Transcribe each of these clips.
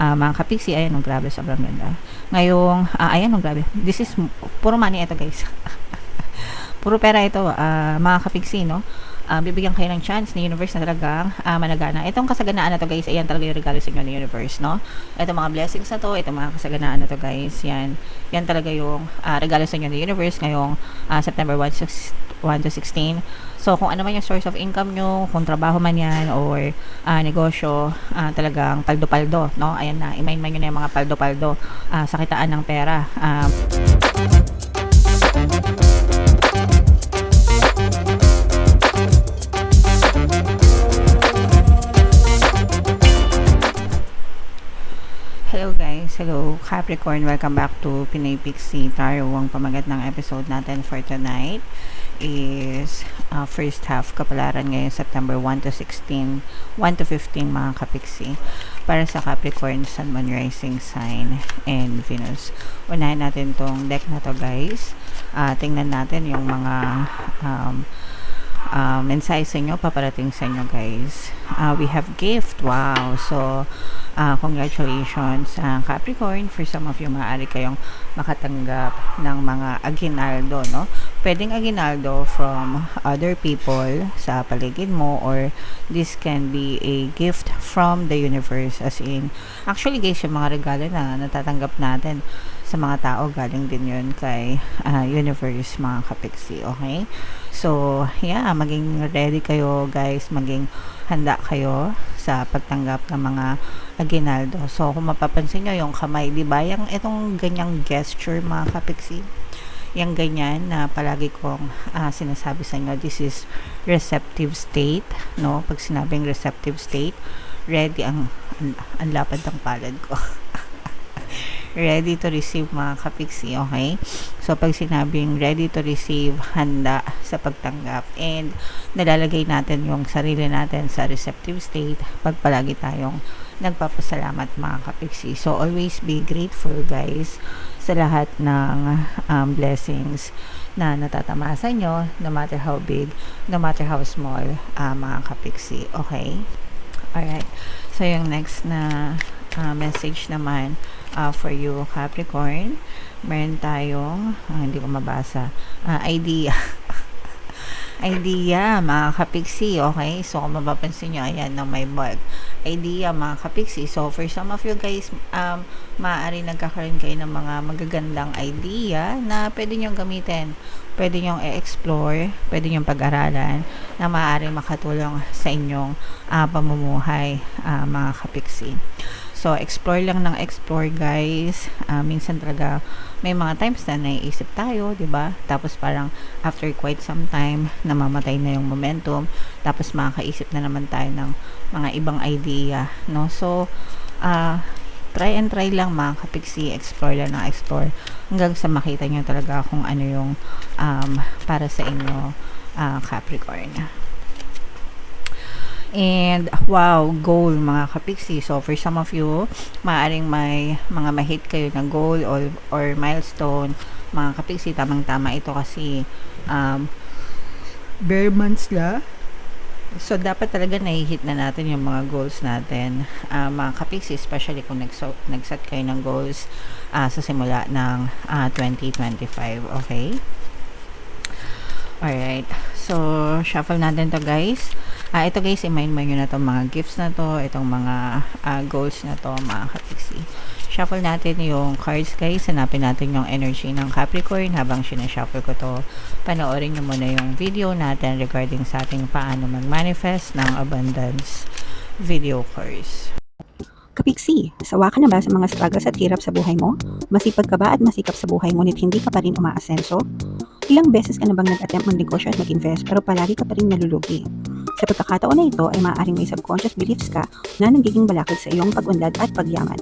Mga kapiksi, ayan, oh, grabe, sobrang ganda. Ngayong, ayan, oh, grabe. This is, puro money ito, guys. Puro pera ito, mga kapiksi, no? Bibigyan kayo ng chance ni universe na talagang managana. Itong kasaganaan na to, guys, ayan talaga yung regalo sa inyo ni universe, no? Ito mga blessings na to, ito mga kasaganaan na to, guys. Yan talaga yung regalo sa inyo ni universe ngayong September 1 to 16. So, kung ano man yung source of income nyo, kung trabaho man yan, or negosyo, talagang paldo-paldo, no? Ayan na, imain man nyo na yung mga paldo-paldo sa kitaan ng pera. Hello guys, hello Capricorn, welcome back to Pinoy Pixie Tarot. Ang pamagat ng episode natin for tonight is first half kapalaran ngayon September 1 to 16, 1 to 15 mga kapiksi para sa Capricorn, Sun, Moon, Rising sign and Venus. Unahin natin tong deck na to, guys. Tingnan natin yung mga mensahe sa inyo, paparating sa inyo, guys. We have gift, wow. So congratulations Capricorn. For some of you, maaari kayong makatanggap ng mga aguinaldo, no? Pwedeng aguinaldo from other people sa paligid mo, or this can be a gift from the universe, as in, actually guys, yung mga regalo na natatanggap natin sa mga tao, galing din yun kay universe, mga kapiksi, okay? So yeah, maging ready kayo, guys, maging handa kayo sa pagtanggap ng mga aguinaldo. So kung mapapansin nyo yung kamay, di ba, yung itong ganyang gesture, mga kapiksi, yung ganyan na palagi kong sinasabi sa inyo, this is receptive state, no? Pag sinabing receptive state, ready ang lapad ng palad ko. Ready to receive, mga kapiksi, okay? So pag sinabing ready to receive, handa sa pagtanggap, and nalalagay natin yung sarili natin sa receptive state pag palagi tayong nagpapasalamat, mga kapiksi. So always be grateful, guys, sa lahat ng blessings na natatamasa nyo, no matter how big, no matter how small, mga kapiksi, okay? Alright, so yung next na message naman for you, Capricorn, meron tayong hindi ko mabasa, idea. Idea, mga kapiksi, okay? So kung mapapansin nyo, ayan, na may bulb, idea, mga kapiksi. So for some of you, guys, maaari nagkakaroon kayo ng mga magagandang idea na pwede nyo gamitin, pwede nyo i-explore, pwede nyo pag-aralan, na maaari makatulong sa inyong pamumuhay, mga kapiksi. So, explore lang ng explore, guys. Minsan talaga, may mga times na naiisip tayo, di ba? Tapos parang, after quite some time, namamatay na yung momentum. Tapos, makakaisip na naman tayo ng mga ibang idea, no? So, try and try lang, mga kapiksi. Explore lang ng explore. Hanggang sa makita nyo talaga kung ano yung para sa inyo, Capricorn. And wow, goal, mga kapiksi. So for some of you, maaring may mga ma-hit kayo na goal or milestone, mga kapiksi. Tamang tama ito kasi bare months la. So dapat talaga na-hit na natin yung mga goals natin, mga kapiksi, especially kung nag-set kayo ng goals sa simula ng 2025, okay? Alright, so shuffle natin to, guys. Ito, guys, i-mind mo nyo na itong mga gifts na to, itong mga goals na to, mga kapiksi. Shuffle natin yung cards, guys. Hanapin natin yung energy ng Capricorn. Habang sinashuffle ko to, panoorin nyo muna yung video natin regarding sa ating paano mag-manifest ng abundance video course. Kapiksi, sawa ka na ba sa mga struggles at hirap sa buhay mo? Masipag ka ba at masikap sa buhay ngunit hindi ka pa rin umaasenso? Ilang beses ka na bang nag-attempt mag-negosyo at mag-invest pero palagi ka pa rin nalulugi? Sa pagkakataon na ito ay maaaring may subconscious beliefs ka na nagiging balakid sa iyong pag-unlad at pagyaman.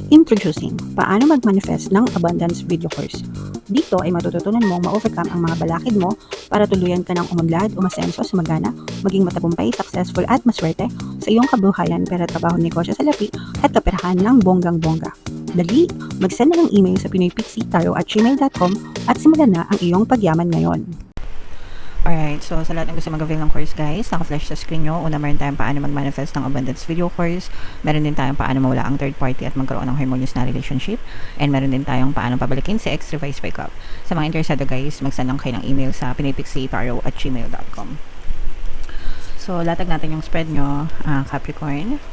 Introducing, paano mag-manifest ng abundance video course. Dito ay matututunan mong ma-overcome ang mga balakid mo para tuluyan ka ng umunlad, umasenso, sumagana, maging matagumpay, successful at maswerte sa iyong kabuhayan, pera, trabaho, negosyo sa lapi at kaperahan ng bonggang-bongga. Dali, mag-send na ng email sa pinoypixie@gmail.com at simulan na ang iyong pagyaman ngayon. Alright, so sa lahat ng gusto mag-avail ng course guys, naka-flash sa screen nyo. Una, meron tayong paano mag-manifest ng abundance video course. Meron din tayong paano mawala ang third party at magkaroon ng harmonious na relationship. And meron din tayong paano pabalikin si ex revised breakup. Sa mga interesado guys, mag-send lang kayo ng email sa pinipixitaro@gmail.com. So, latag natin yung spread nyo, Capricorn.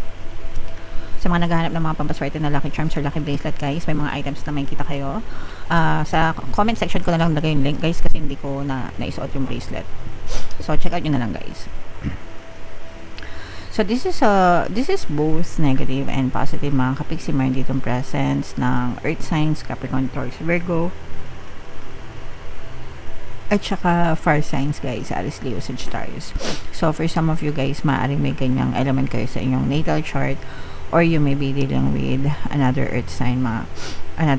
Sa mga naghahanap ng mga pampaswerte na lucky charms or lucky bracelet guys, may mga items na makikita kayo. Sa comment section ko na lang lagay yung link guys kasi hindi ko na naisuot yung bracelet. So check out nyo na lang guys. So this is both negative and positive mga kapiksi. Meron ditong presence ng earth signs, Capricorn, Taurus, Virgo. At saka fire signs guys, Aries, Leo, Sagittarius. So for some of you guys, maaaring may ganyang element kayo sa inyong natal chart, or you may be dealing with another earth sign at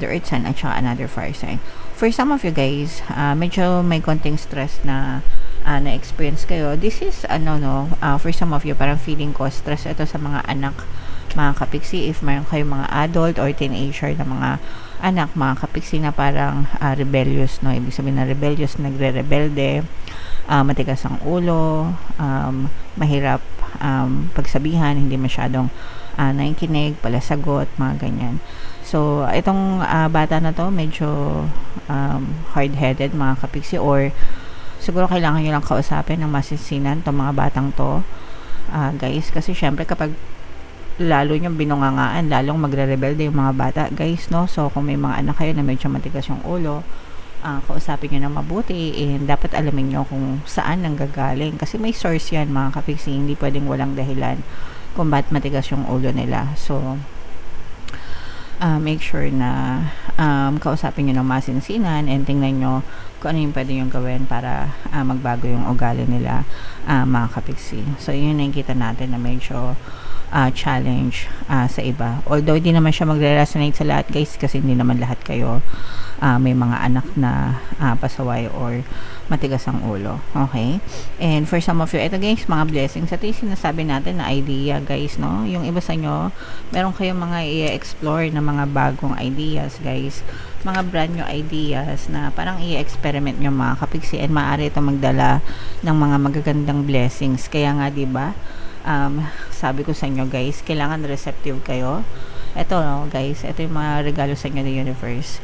saka another fire sign. For some of you guys, medyo may konting stress na na-experience kayo. This is for some of you, parang feeling ko stress ito sa mga anak, mga kapiksi. If mayroon kayong mga adult or teenager na mga anak, mga kapiksi na parang rebellious, no? Ibig sabihin na rebellious, nagre-rebelde, matigas ang ulo, mahirap pagsabihan, hindi masyadong nakikinig, palasagot, mga ganyan. So, itong bata na to, medyo hard-headed, mga kapiksi, or siguro kailangan nyo lang kausapin ng masinsinan itong mga batang to, guys, kasi syempre kapag lalo nyo binungangaan, lalong magre-rebelde yung mga bata, guys, no? So, kung may mga anak kayo na medyo matigas yung ulo, kausapin nyo ng mabuti, and dapat alamin nyo kung saan nanggagaling, kasi may source yan, mga kapiksi, hindi pwedeng walang dahilan kung bakit matigas yung ulo nila. So make sure na kausapin nyo ng masinsinan and tingnan nyo kung ano yung pwede nyo gawin para magbago yung ugali nila, mga kapiksi. So yun yung nakikita natin na medyo challenge sa iba. Although hindi naman siya magre-resonate sa lahat guys, kasi hindi naman lahat kayo may mga anak na pasaway or matigas ang ulo. Okay? And for some of you, ito guys, mga blessings. Ito yung sinasabi natin na idea guys, no? Yung iba sa nyo, meron kayong mga i-explore na mga bagong ideas guys. Mga brand new ideas na parang i-experiment nyo, mga kapiksi, and maaari ito magdala ng mga magagandang blessings. Kaya nga, diba, sabi ko sa inyo guys, kailangan receptive kayo. Ito, no, guys, ito yung mga regalo sa inyo ng universe.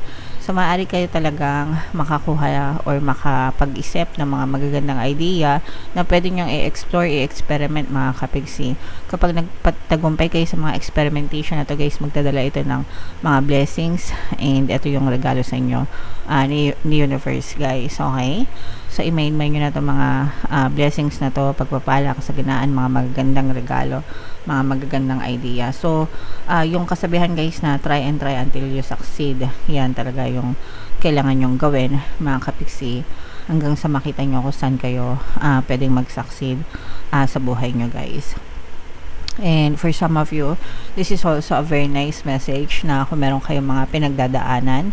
So, maaari kayo talagang makakuha or makapag-isip ng mga magagandang idea na pwede nyo i-explore, i-experiment, mga kapigsi. Kapag nagpatagumpay kayo sa mga experimentation na to guys, magdadala ito ng mga blessings, and ito yung regalo sa inyo ni universe guys. Okay? So, i-main-main nyo na to mga blessings na to, pagpapala, kasaganaan, mga magagandang regalo, mga magagandang idea. So, yung kasabihan guys na try and try until you succeed, yan talaga yung kailangan nyong gawin, mga kapiksi, hanggang sa makita nyo kung saan kayo pwedeng mag-succeed sa buhay nyo guys. And for some of you, this is also a very nice message na kung meron kayong mga pinagdadaanan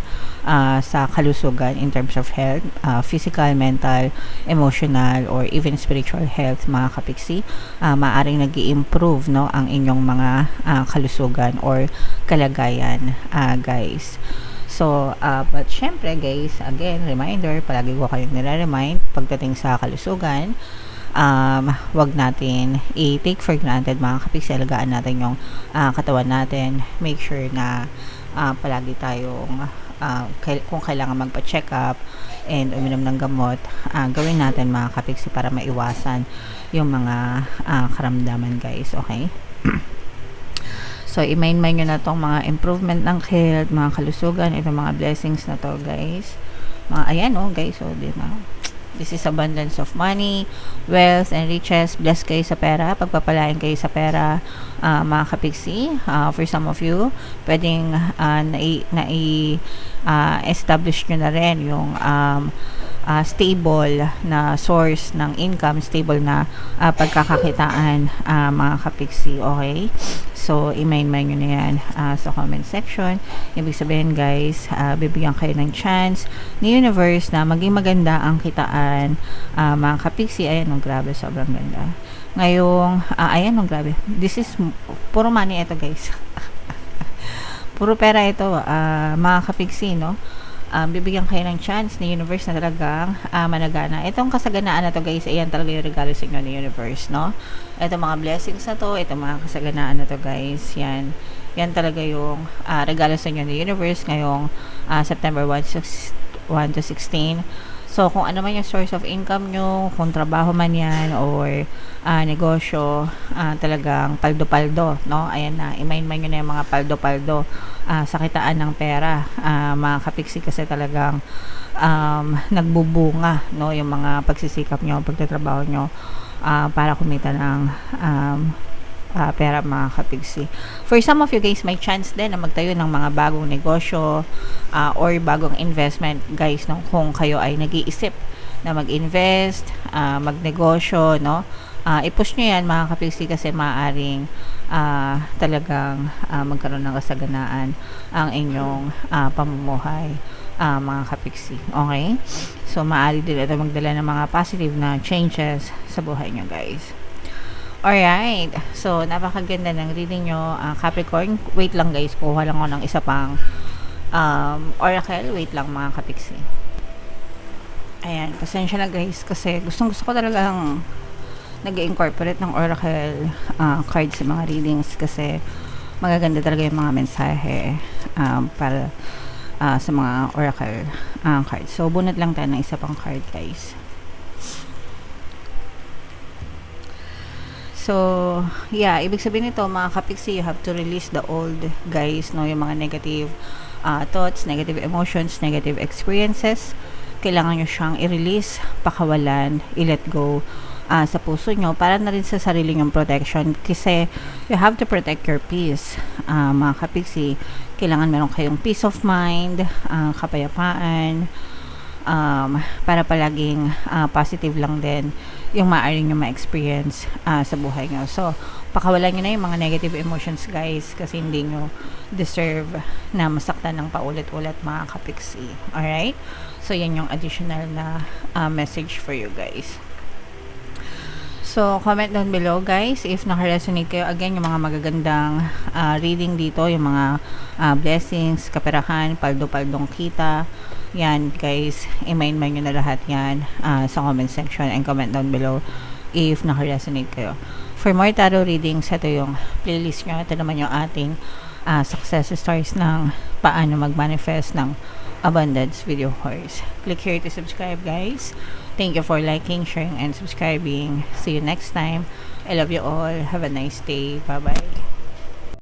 sa kalusugan in terms of health, physical, mental, emotional, or even spiritual health, mga kapiksi, maaring nag-i-improve, no, ang inyong mga kalusugan or kalagayan, guys. So, but syempre guys, again, reminder, palagi ko kayong nire-remind pagdating sa kalusugan, wag natin i-take for granted, mga kapiksi. Alagaan natin yung katawan natin. Make sure na palagi tayong kung kailangan magpa-check up and uminom ng gamot, gawin natin, mga kapiksi, para maiwasan yung mga karamdaman guys. Okay? So, i-main-main nyo na tong mga improvement ng health, mga kalusugan, itong mga blessings na to guys. Ayan, oh guys, so din na. This is abundance of money, wealth, and riches. Bless kayo sa pera, pagpapalain kayo sa pera, mga kapiksi. For some of you, pwedeng establish nyo na rin yung stable na source ng income, stable na pagkakakitaan, mga kapiksi. Okay? So, i-main-main nyo na yan sa comment section. Ibig sabihin guys, bibigyan kayo ng chance ni universe na maging maganda ang kitaan, mga kapiksi. Ayan, grabe, sobrang ganda. Ngayong, ayan, grabe. This is, puro money ito guys. Puro pera ito, mga kapiksi, no? bibigyan kayo ng chance ni universe na talagang managana. Itong kasaganaan na to guys, ayan talaga yung regalo sa inyo ni universe, no? Itong mga blessings na to, itong mga kasaganaan na to guys, yan talaga yung regalo sa inyo ni universe ngayong September 1 to 16. So, kung ano man yung source of income nyo, kung trabaho man yan, or negosyo, talagang paldo-paldo, no? Ayan na, i-mind nyo na yung mga paldo-paldo sa kitaan ng pera. Mga kapiksi kasi talagang nagbubunga, no? Yung mga pagsisikap nyo, pagtatrabaho nyo, para kumita ng pera, mga kapigsi. For some of you guys, may chance din na magtayo ng mga bagong negosyo or bagong investment guys, no? Kung kayo ay nag-iisip na mag-invest, magnegosyo, no? I-push nyo yan, mga kapigsi, kasi maaaring talagang magkaroon ng kasaganaan ang inyong pamumuhay, mga kapigsi. Okay? So, maaari din ito magdala ng mga positive na changes sa buhay nyo guys. Alright. So, napakaganda ng reading nyo, Capricorn. Wait lang guys, kuha lang ako ng isa pang oracle. Wait lang, mga kapiksi. Ayan, pasensya na guys, kasi gusto ko talagang nag-incorporate ng oracle cards sa mga readings, kasi magaganda talaga yung mga mensahe para sa mga oracle cards. So, bunot lang tayo ng isa pang card guys. So, yeah, ibig sabihin nito, mga kapiksi, you have to release the old guys, no? Yung mga negative thoughts, negative emotions, negative experiences. Kailangan nyo siyang i-release, pakawalan, i-let go sa puso nyo, para na rin sa sarili nyong protection, kasi you have to protect your peace, mga kapiksi. Kailangan meron kayong peace of mind, kapayapaan, para palaging positive lang din yung maaari nyo ma-experience sa buhay nyo. So, pakawalan nyo na yung mga negative emotions guys, kasi hindi nyo deserve na masaktan ng paulit-ulit, mga kapiksi. Alright? So, yan yung additional na message for you guys. So, comment down below guys if naka-resonate kayo. Again, yung mga magagandang reading dito, yung mga blessings, kaperahan, paldo-paldong kita. Yan guys, i-mind nyo na lahat yan sa comment section, and comment down below if naka-resonate kayo. For more tarot readings, ito yung playlist nyo. Ito naman yung ating success stories ng paano mag-manifest ng abundance video course. Click here to subscribe guys. Thank you for liking, sharing, and subscribing. See you next time. I love you all. Have a nice day. Bye-bye.